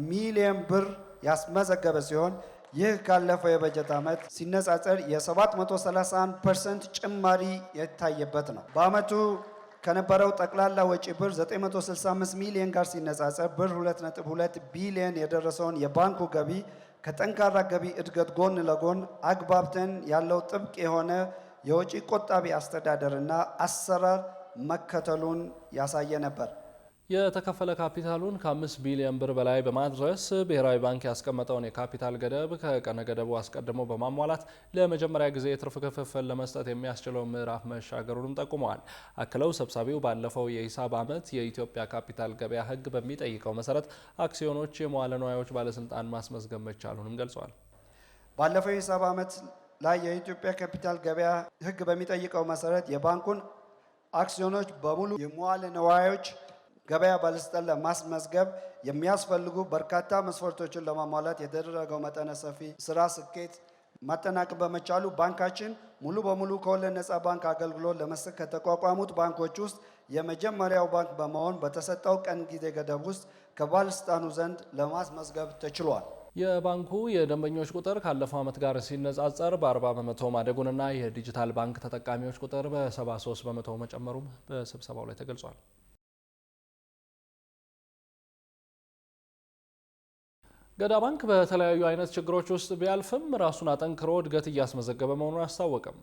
S10: ሚሊዮን ብር ያስመዘገበ ሲሆን ይህ ካለፈው የበጀት ዓመት ሲነጻጸር የ731% ጭማሪ የታየበት ነው። በዓመቱ ከነበረው ጠቅላላ ወጪ ብር 965 ሚሊዮን ጋር ሲነጻጸር ብር 2.2 ቢሊዮን የደረሰውን የባንኩ ገቢ ከጠንካራ ገቢ እድገት ጎን ለጎን አግባብተን ያለው ጥብቅ የሆነ የወጪ ቆጣቢ አስተዳደርና አሰራር መከተሉን ያሳየ ነበር።
S1: የተከፈለ ካፒታሉን ከ5 ቢሊዮን ብር በላይ በማድረስ ብሔራዊ ባንክ ያስቀመጠውን የካፒታል ገደብ ከቀነ ገደቡ አስቀድሞ በማሟላት ለመጀመሪያ ጊዜ የትርፍ ክፍፍል ለመስጠት የሚያስችለው ምዕራፍ መሻገሩንም ጠቁመዋል። አክለው ሰብሳቢው ባለፈው የሂሳብ ዓመት የኢትዮጵያ ካፒታል ገበያ ሕግ በሚጠይቀው መሰረት አክሲዮኖች የመዋለ ንዋዮች ባለስልጣን ማስመዝገብ መቻሉንም ገልጸዋል።
S10: ባለፈው የሂሳብ ዓመት ላይ የኢትዮጵያ ካፒታል ገበያ ሕግ በሚጠይቀው መሰረት የባንኩን አክሲዮኖች በሙሉ የመዋለ ንዋዮች ገበያ ባለስልጣን ለማስመዝገብ የሚያስፈልጉ በርካታ መስፈርቶችን ለማሟላት የተደረገው መጠነ ሰፊ ስራ ስኬት ማጠናቀቅ በመቻሉ ባንካችን ሙሉ በሙሉ ከወለድ ነፃ ባንክ አገልግሎት ለመስጠት ከተቋቋሙት ባንኮች ውስጥ የመጀመሪያው ባንክ በመሆን በተሰጠው ቀን ጊዜ ገደብ ውስጥ ከባለስልጣኑ ዘንድ ለማስመዝገብ ተችሏል።
S1: የባንኩ የደንበኞች ቁጥር ካለፈው ዓመት ጋር ሲነጻጸር በ40 በመቶ ማደጉንና የዲጂታል ባንክ ተጠቃሚዎች ቁጥር በ73 በመቶ መጨመሩም በስብሰባው ላይ ተገልጿል። ገዳ ባንክ በተለያዩ አይነት ችግሮች ውስጥ ቢያልፍም ራሱን አጠንክሮ እድገት እያስመዘገበ መሆኑን አስታወቀም።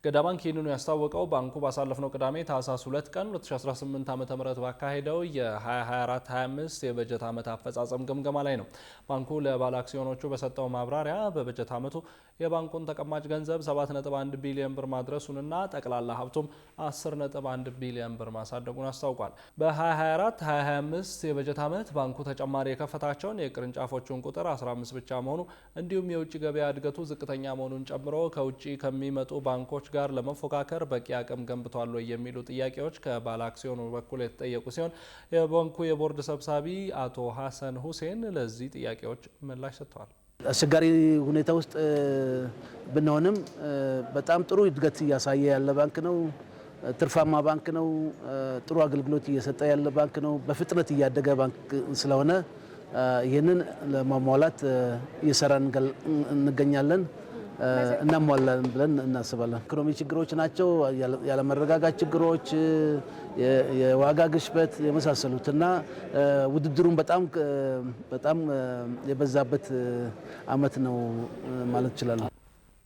S1: ገዳ ባንክ ይህንኑ ያስታወቀው ባንኩ ባሳለፍነው ቅዳሜ ታህሳስ 2 ቀን 2018 ዓ.ም ባካሄደው የ2024/25 የበጀት ዓመት አፈጻጸም ግምገማ ላይ ነው። ባንኩ ለባለ አክሲዮኖቹ በሰጠው ማብራሪያ በበጀት ዓመቱ የባንኩን ተቀማጭ ገንዘብ 7.1 ቢሊዮን ብር ማድረሱንና ጠቅላላ ሀብቱም 10.1 ቢሊዮን ብር ማሳደጉን አስታውቋል። በ2024/25 የበጀት ዓመት ባንኩ ተጨማሪ የከፈታቸውን የቅርንጫፎቹን ቁጥር 15 ብቻ መሆኑ እንዲሁም የውጭ ገበያ እድገቱ ዝቅተኛ መሆኑን ጨምሮ ከውጭ ከሚመጡ ባንኮች ጋር ለመፎካከር በቂ አቅም ገንብቷል ወይ የሚሉ ጥያቄዎች ከባለ አክሲዮኑ በኩል የተጠየቁ ሲሆን የባንኩ የቦርድ ሰብሳቢ አቶ ሀሰን ሁሴን ለዚህ ጥያቄዎች ምላሽ ሰጥተዋል።
S11: አስቸጋሪ ሁኔታ ውስጥ ብንሆንም በጣም ጥሩ እድገት እያሳየ ያለ ባንክ ነው። ትርፋማ ባንክ ነው። ጥሩ አገልግሎት እየሰጠ ያለ ባንክ ነው። በፍጥነት እያደገ ባንክ ስለሆነ ይህንን ለማሟላት እየሰራን እንገኛለን። እናሟላለን ብለን እናስባለን። ኢኮኖሚ ችግሮች ናቸው፣ ያለመረጋጋት ችግሮች፣ የዋጋ ግሽበት የመሳሰሉትና ውድድሩን በጣም የበዛበት ዓመት ነው ማለት ይችላል።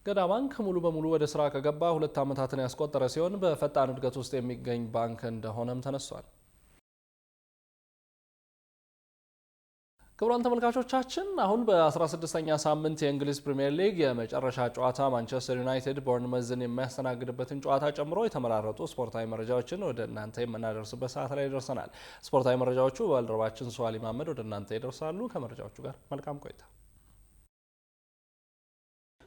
S1: ገዳ ባንክ ሙሉ በሙሉ ወደ ስራ ከገባ 2 ዓመታትን ያስቆጠረ ሲሆን በፈጣን እድገት ውስጥ የሚገኝ ባንክ እንደሆነም ተነስቷል። ክቡራን ተመልካቾቻችን አሁን በ16ኛ ሳምንት የእንግሊዝ ፕሪሚየር ሊግ የመጨረሻ ጨዋታ ማንቸስተር ዩናይትድ ቦርንመዝን የሚያስተናግድበትን ጨዋታ ጨምሮ የተመራረጡ ስፖርታዊ መረጃዎችን ወደ እናንተ የምናደርስበት ሰዓት ላይ ደርሰናል። ስፖርታዊ መረጃዎቹ ባልደረባችን ሱዋሊ ማመድ ወደ እናንተ ይደርሳሉ። ከመረጃዎቹ ጋር መልካም ቆይታ።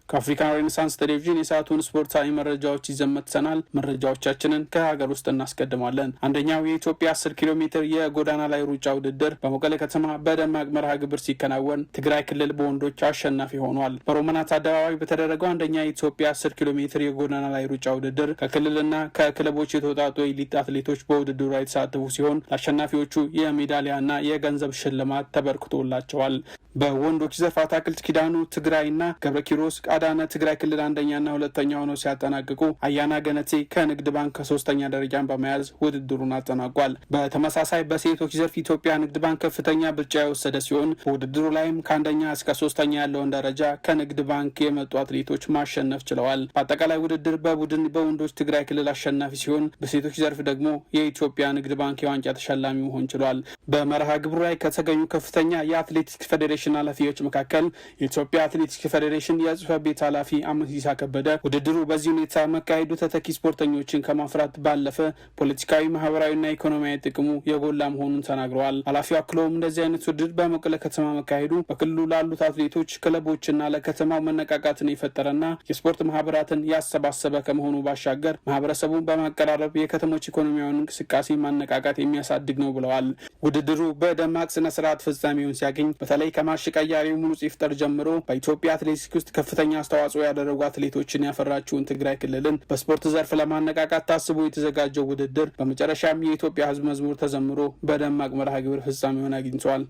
S9: ከአፍሪካን ሬኔሳንስ ቴሌቪዥን የሰዓቱን ስፖርታዊ መረጃዎች ይዘን መጥተናል። መረጃዎቻችንን ከሀገር ውስጥ እናስቀድማለን። አንደኛው የኢትዮጵያ 10 ኪሎ ሜትር የጎዳና ላይ ሩጫ ውድድር በመቀሌ ከተማ በደማቅ መርሃ ግብር ሲከናወን ትግራይ ክልል በወንዶች አሸናፊ ሆኗል። በሮማናት አደባባይ በተደረገው አንደኛ የኢትዮጵያ 10 ኪሎ ሜትር የጎዳና ላይ ሩጫ ውድድር ከክልልና ከክለቦች የተውጣጡ ኤሊት አትሌቶች በውድድሩ ላይ የተሳተፉ ሲሆን ለአሸናፊዎቹ የሜዳሊያና የገንዘብ ሽልማት ተበርክቶላቸዋል። በወንዶች ዘርፍ አታክልት ኪዳኑ ትግራይና ገብረ ኪሮስ ቃዳነ ትግራይ ክልል አንደኛና ሁለተኛ ሆነው ሲያጠናቅቁ አያና ገነቴ ከንግድ ባንክ ከ3ኛ ደረጃን በመያዝ ውድድሩን አጠናቋል። በተመሳሳይ በሴቶች ዘርፍ ኢትዮጵያ ንግድ ባንክ ከፍተኛ ብልጫ የወሰደ ሲሆን በውድድሩ ላይም ከአንደኛ እስከ 3ኛ ያለውን ደረጃ ከንግድ ባንክ የመጡ አትሌቶች ማሸነፍ ችለዋል። በአጠቃላይ ውድድር በቡድን በወንዶች ትግራይ ክልል አሸናፊ ሲሆን በሴቶች ዘርፍ ደግሞ የኢትዮጵያ ንግድ ባንክ የዋንጫ ተሸላሚ መሆን ችሏል። በመርሃ ግብሩ ላይ ከተገኙ ከፍተኛ የአትሌቲክስ ፌዴሬሽን ኃላፊዎች መካከል የኢትዮጵያ አትሌቲክስ ፌዴሬሽን የጽሕፈት ቤት ኃላፊ አመሲሳ ከበደ ውድድሩ በዚህ ሁኔታ መካሄዱ ተተኪ ስፖርተኞችን ከማፍራት ባለፈ ፖለቲካዊ፣ ማህበራዊና ኢኮኖሚያዊ ጥቅሙ የጎላ መሆኑን ተናግረዋል። ኃላፊው አክለውም እንደዚህ አይነት ውድድር በመቀለ ከተማ መካሄዱ በክልሉ ላሉት አትሌቶች፣ ክለቦችና ለከተማው መነቃቃትን የፈጠረና የስፖርት ማህበራትን ያሰባሰበ ከመሆኑ ባሻገር ማህበረሰቡን በማቀራረብ የከተሞች ኢኮኖሚያዊ እንቅስቃሴ ማነቃቃት የሚያሳድግ ነው ብለዋል። ውድድሩ በደማቅ ስነ ስርዓት ፍጻሜውን ሲያገኝ በተለይ ከማርሽ ቀያሪው ሙሉጽ ይፍጠር ጀምሮ በኢትዮጵያ አትሌቲክስ ውስጥ ከፍተኛ አስተዋጽኦ ያደረጉ አትሌቶችን ያፈራችውን ትግራይ ክልልን በስፖርት ዘርፍ ለማነቃቃት ታስቦ የተዘጋጀው ውድድር በመጨረሻም የኢትዮጵያ ሕዝብ መዝሙር ተዘምሮ በደማቅ መርሃ ግብር ፍጻሜውን አግኝቷል።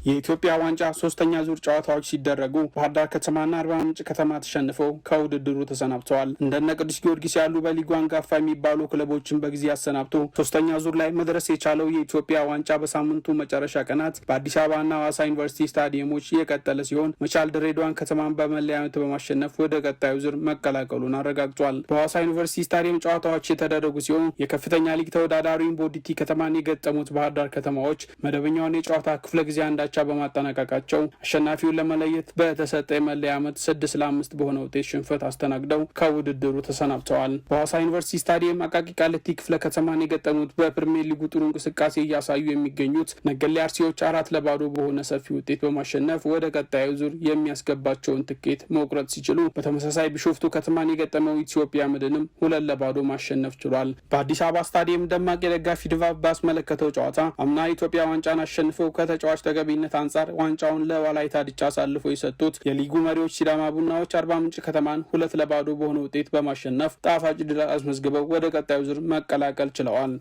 S9: የኢትዮጵያ ዋንጫ ሶስተኛ ዙር ጨዋታዎች ሲደረጉ ባህር ዳር ከተማና አርባ ምንጭ ከተማ ተሸንፈው ከውድድሩ ተሰናብተዋል። እንደነ ቅዱስ ጊዮርጊስ ያሉ በሊጉ አንጋፋ የሚባሉ ክለቦችን በጊዜ አሰናብቶ ሶስተኛ ዙር ላይ መድረስ የቻለው የኢትዮጵያ ዋንጫ በሳምንቱ መጨረሻ ቀናት በአዲስ አበባና ሐዋሳ ዩኒቨርሲቲ ስታዲየሞች የቀጠለ ሲሆን መቻል ድሬዳዋን ከተማን በመለያ ምት በማሸነፍ ወደ ቀጣዩ ዙር መቀላቀሉን አረጋግጧል። በሐዋሳ ዩኒቨርሲቲ ስታዲየም ጨዋታዎች የተደረጉ ሲሆን የከፍተኛ ሊግ ተወዳዳሪውን ቦዲቲ ከተማን የገጠሙት ባህር ዳር ከተማዎች መደበኛውን የጨዋታ ክፍለ ጊዜ አንዳቻ በማጠናቀቃቸው አሸናፊውን ለመለየት በተሰጠ የመለያ ዓመት 6-5 በሆነ ውጤት ሽንፈት አስተናግደው ከውድድሩ ተሰናብተዋል። በሐዋሳ ዩኒቨርሲቲ ስታዲየም አቃቂ ቃሊቲ ክፍለ ከተማን የገጠሙት በፕሪሚየር ሊጉ ጥሩ እንቅስቃሴ እያሳዩ የሚገኙት ነገሌ አርሲዎች 4-0 በሆነ ሰፊ ውጤት በማሸነፍ ወደ ቀጣዩ ዙር የሚያስገባቸውን ትኬት መቁረጥ ሲችሉ፣ በተመሳሳይ ቢሾፍቱ ከተማን የገጠመው ኢትዮጵያ መድንም 2-0 ማሸነፍ ችሏል። በአዲስ አበባ ስታዲየም ደማቅ የደጋፊ ድባብ ባስመለከተው ጨዋታ አምና ኢትዮጵያ ዋንጫን አሸንፈው ከተጫዋች ተገቢነት አንጻር ዋንጫውን ለወላይታ ዲቻ አሳልፎ የሰጡት የሊጉ መሪዎች ሲዳማ ቡናዎች አርባ ምንጭ ከተማን 2-0 በሆነ ውጤት በማሸነፍ ጣፋጭ ድል አስመዝግበው ወደ ቀጣዩ ዙር መቀላቀል ችለዋል።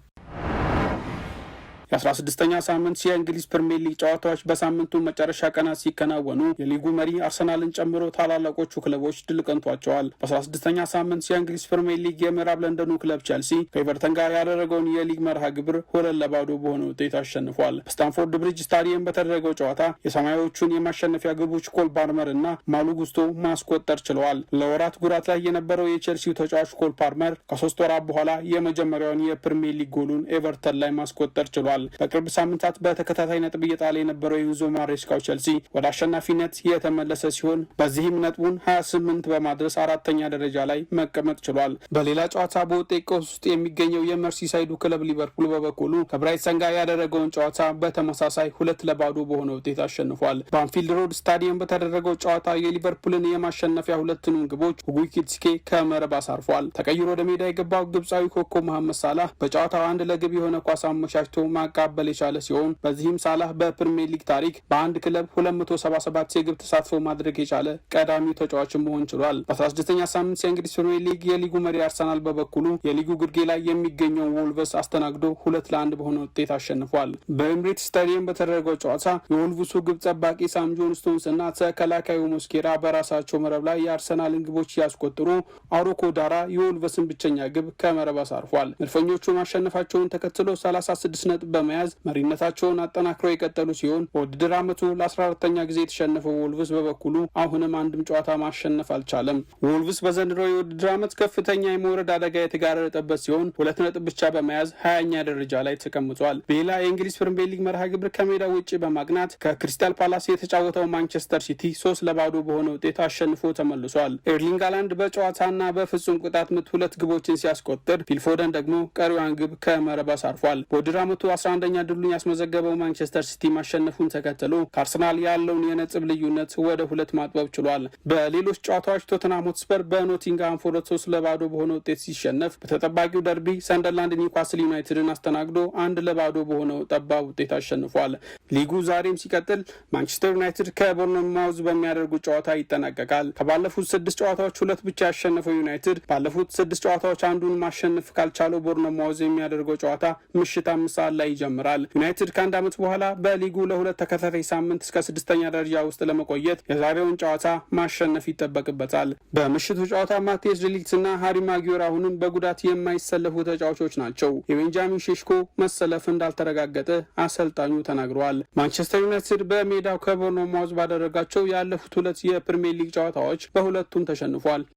S9: የ16ኛ ሳምንት የእንግሊዝ ፕሪሚየር ሊግ ጨዋታዎች በሳምንቱ መጨረሻ ቀናት ሲከናወኑ የሊጉ መሪ አርሰናልን ጨምሮ ታላላቆቹ ክለቦች ድል ቀንቷቸዋል። በ16ኛ ሳምንት የእንግሊዝ ፕሪሚየር ሊግ የምዕራብ ለንደኑ ክለብ ቼልሲ ከኤቨርተን ጋር ያደረገውን የሊግ መርሃ ግብር 2-0 በሆነ ውጤት አሸንፏል። በስታንፎርድ ብሪጅ ስታዲየም በተደረገው ጨዋታ የሰማያዊዎቹን የማሸነፊያ ግቦች ኮል ፓልመር እና ማሉ ጉስቶ ማስቆጠር ችለዋል። ለወራት ጉዳት ላይ የነበረው የቼልሲው ተጫዋች ኮል ፓልመር ከ3 ወራት በኋላ የመጀመሪያውን የፕሪሚየር ሊግ ጎሉን ኤቨርተን ላይ ማስቆጠር ችሏል። በቅርብ ሳምንታት በተከታታይ ነጥብ እየጣለ የነበረው የዩዞ ማሬስካው ቼልሲ ወደ አሸናፊነት የተመለሰ ሲሆን በዚህም ነጥቡን 28 በማድረስ 4ኛ ደረጃ ላይ መቀመጥ ችሏል። በሌላ ጨዋታ በውጤት ቀውስ ውስጥ የሚገኘው የመርሲሳይዱ ክለብ ሊቨርፑል በበኩሉ ከብራይተን ጋር ያደረገውን ጨዋታ በተመሳሳይ 2-0 በሆነ ውጤት አሸንፏል። በአንፊልድ ሮድ ስታዲየም በተደረገው ጨዋታ የሊቨርፑልን የማሸነፊያ ሁለቱንም ግቦች ሁጉ ኤኪቲኬ ከመረብ አሳርፏል። ተቀይሮ ወደ ሜዳ የገባው ግብጻዊ ኮከብ መሐመድ ሳላህ በጨዋታው 1-0 የሆነ ኳስ አመቻችቶ ማቃበል የቻለ ሲሆን በዚህም ሳላህ በፕሪሚየር ሊግ ታሪክ በአንድ ክለብ 277 የግብ ተሳትፎ ማድረግ የቻለ ቀዳሚው ተጫዋች መሆን ችሏል። በ16ኛ ሳምንት የእንግሊዝ ፕሪሚየር ሊግ የሊጉ መሪ አርሰናል በበኩሉ የሊጉ ግርጌ ላይ የሚገኘው ወልቭስ አስተናግዶ 2-1 በሆነ ውጤት አሸንፏል። በኤምሬትስ ስታዲየም በተደረገው ጨዋታ የወልቭሱ ግብ ጠባቂ ሳም ጆን ስቶንስ እና ተከላካዩ ሞስኬራ በራሳቸው መረብ ላይ የአርሰናልን ግቦች ያስቆጥሩ አውሮኮ ዳራ የወልቭስን ብቸኛ ግብ ከመረብ አሳርፏል። መድፈኞቹ ማሸነፋቸውን ተከትሎ 36 ነጥብ በመያዝ መሪነታቸውን አጠናክረው የቀጠሉ ሲሆን በውድድር ዓመቱ ለ14ኛ ጊዜ የተሸነፈው ወልቭስ በበኩሉ አሁንም አንድም ጨዋታ ማሸነፍ አልቻለም። ወልቭስ በዘንድሮ የውድድር ዓመት ከፍተኛ የመውረድ አደጋ የተጋረጠበት ሲሆን 2 ነጥብ ብቻ በመያዝ 20ኛ ደረጃ ላይ ተቀምጧል። በሌላ የእንግሊዝ ፕሪሚየር ሊግ መርሃ ግብር ከሜዳ ውጭ በማቅናት ከክሪስታል ፓላስ የተጫወተው ማንቸስተር ሲቲ 3-0 በሆነ ውጤት አሸንፎ ተመልሷል። ኤርሊንግ ሃላንድ በጨዋታና በፍጹም ቅጣት ምት 2 ግቦችን ሲያስቆጥር ፊልፎደን ደግሞ ቀሪዋን ግብ ከመረብ አሳርፏል። በውድድር ዓመቱ 11ኛ ድሉን ያስመዘገበው ማንቸስተር ሲቲ ማሸነፉን ተከትሎ ከአርሰናል ያለውን የነጥብ ልዩነት ወደ 2 ማጥበብ ችሏል። በሌሎች ጨዋታዎች ቶተንሃም ሆትስፐር በኖቲንግሃም ፎረስት 3-0 በሆነ ውጤት ሲሸነፍ፣ በተጠባቂው ደርቢ ሰንደርላንድ ኒውካስል ዩናይትድን አስተናግዶ 1-0 በሆነ ጠባብ ውጤት አሸንፏል። ሊጉ ዛሬም ሲቀጥል ማንቸስተር ዩናይትድ ከቦርንማውዝ በሚያደርጉት ጨዋታ ይጠናቀቃል። ከባለፉት 6 ጨዋታዎች 2 ብቻ ያሸነፈው ዩናይትድ ባለፉት 6 ጨዋታዎች አንዱን ማሸነፍ ካልቻለው ቦርንማውዝ የሚያደርገው ጨዋታ ምሽት 5 ሰዓት ላይ ይጀምራል። ዩናይትድ ከአንድ ዓመት በኋላ በሊጉ ለ2 ተከታታይ ሳምንት እስከ 6ኛ ደረጃ ውስጥ ለመቆየት የዛሬውን ጨዋታ ማሸነፍ ይጠበቅበታል። በምሽቱ ጨዋታ ማቴስ ዴሊክት እና ሃሪ ማጊዮር አሁንም በጉዳት የማይሰለፉ ተጫዋቾች ናቸው። የቤንጃሚን ሼሽኮ መሰለፍ እንዳልተረጋገጠ አሰልጣኙ ተናግረዋል። ማንቸስተር ዩናይትድ በሜዳው ከቦርንማውዝ ባደረጋቸው 2 ያለፉት የፕሪሚየር ሊግ ጨዋታዎች በሁለቱም ተሸንፏል።
S12: 16ኛ ሳምንት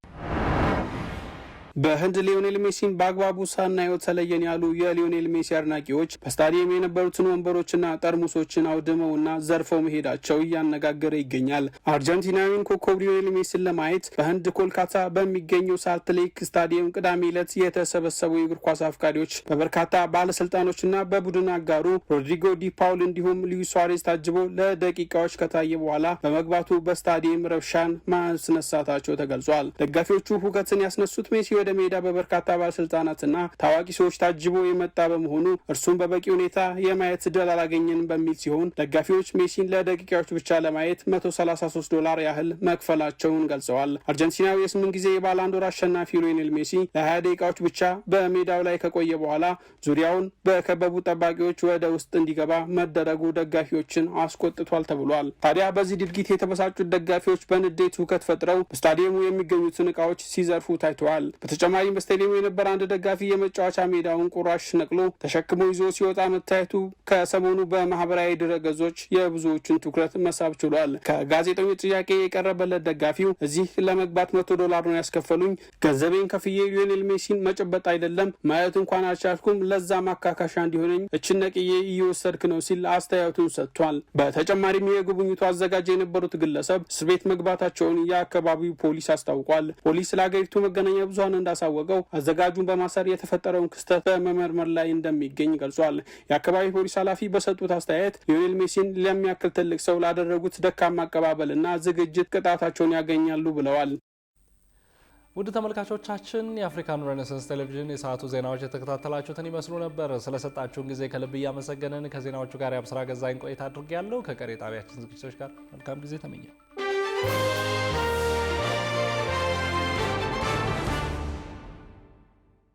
S12: የእንግሊዝ ፕሪሚየር ሊግ ጨዋታዎች በሳምንቱ መጨረሻ ቀናት ሲከናወኑ የሊጉ መሪ አርሰናልን ጨምሮ ታላላቆቹ ክለቦች ድል ቀንቷቸዋል። በ16ኛ ሳምንት የእንግሊዝ ፕሪሚየር ሊግ ጨዋታዎች በሳምንቱ መጨረሻ ቀናት ሲከናወኑ የሊጉ መሪ አርሰናልን ጨምሮ ታላላቆቹ ክለቦች ድል ቀንቷቸዋል። በ16ኛ ሳምንት የእንግሊዝ ፕሪሚየር ሊግ ጨዋታዎች በሁለቱም ተሸንፏል። በህንድ ሊዮኔል ሜሲን በአግባቡ ሳናየው ተለየን ያሉ የሊዮኔል ሜሲ አድናቂዎች በስታዲየም የነበሩትን ወንበሮችና ጠርሙሶችን አውድመውና ዘርፈው መሄዳቸው እያነጋገረ ይገኛል። አርጀንቲናዊን ኮከብ ሊዮኔል ሜሲን ለማየት በህንድ ኮልካታ በሚገኘው ሳልት ሌክ ስታዲየም ቅዳሜ ዕለት የተሰበሰቡ የእግር ኳስ አፍቃሪዎች በበርካታ ባለስልጣኖችና በቡድን አጋሩ ሮድሪጎ ዲ ፓውል እንዲሁም ሉዊስ ሱዋሬዝ ታጅቦ ለደቂቃዎች ከታየ በኋላ በመግባቱ በስታዲየም ረብሻን ማስነሳታቸው ተገልጿል። ደጋፊዎቹ ሁከትን ያስነሱት ሜሲ ወደ ሜዳ በበርካታ ባለስልጣናትና ታዋቂ ሰዎች ታጅቦ የመጣ በመሆኑ እርሱም በበቂ ሁኔታ የማየት ዕድል አላገኘንም በሚል ሲሆን ደጋፊዎች ሜሲን ለደቂቃዎች ብቻ ለማየት $133 ያህል መክፈላቸውን ገልጸዋል። አርጀንቲናዊ የ8 ጊዜ የባላንዶር አሸናፊ ሊዮኔል ሜሲ ለ20 ደቂቃዎች ብቻ በሜዳው ላይ ከቆየ በኋላ ዙሪያውን በከበቡ ጠባቂዎች ወደ ውስጥ እንዲገባ መደረጉ ደጋፊዎችን አስቆጥቷል ተብሏል። ታዲያ በዚህ ድርጊት የተበሳጩት ደጋፊዎች በንዴት ሁከት ፈጥረው በስታዲየሙ የሚገኙትን እቃዎች ሲዘርፉ ታይተዋል። በተጨማሪም በስታዲየሙ የነበረ አንድ ደጋፊ የመጫወቻ ሜዳውን ቁራሽ ነቅሎ ተሸክሞ ይዞ ሲወጣ መታየቱ ከሰሞኑ በማህበራዊ ድረገጾች የብዙዎችን ትኩረት መሳብ ችሏል። ከጋዜጠኞች ጥያቄ የቀረበለት ደጋፊው እዚህ ለመግባት $100 ነው ያስከፈሉኝ፣ ገንዘቤን ከፍዬ ሊዮኔል ሜሲን መጨበጥ አይደለም ማየት እንኳን አልቻልኩም፣ ለዛ ማካካሻ እንዲሆነኝ እችን ነቅዬ እየወሰድክ ነው ሲል አስተያየቱን ሰጥቷል። በተጨማሪም የጉብኝቱ አዘጋጅ የነበሩት ግለሰብ እስር ቤት መግባታቸውን የአካባቢው ፖሊስ አስታውቋል። ፖሊስ ለሀገሪቱ መገናኛ ብዙኃን እንዳሳወቀው አዘጋጁን በማሰር የተፈጠረውን ክስተት በመመርመር ላይ እንደሚገኝ ገልጿል። የአካባቢ ፖሊስ ኃላፊ በሰጡት አስተያየት ሊዮኔል ሜሲን ለሚያክል ትልቅ ሰው ላደረጉት ደካማ አቀባበልና ዝግጅት ቅጣታቸውን ያገኛሉ ብለዋል።
S1: ውድ ተመልካቾቻችን የአፍሪካን ሬኔሳንስ ቴሌቪዥን የሰዓቱ ዜናዎች የተከታተላችሁትን ይመስሉ ነበር። ስለሰጣችሁን ጊዜ ከልብ እያመሰገንን ከዜናዎቹ ጋር የአብስራ ገዛኝ ቆይታ አድርጌያለሁ። ከቀሪ ጣቢያችን ዝግጅቶች ጋር መልካም ጊዜ ተመኘ።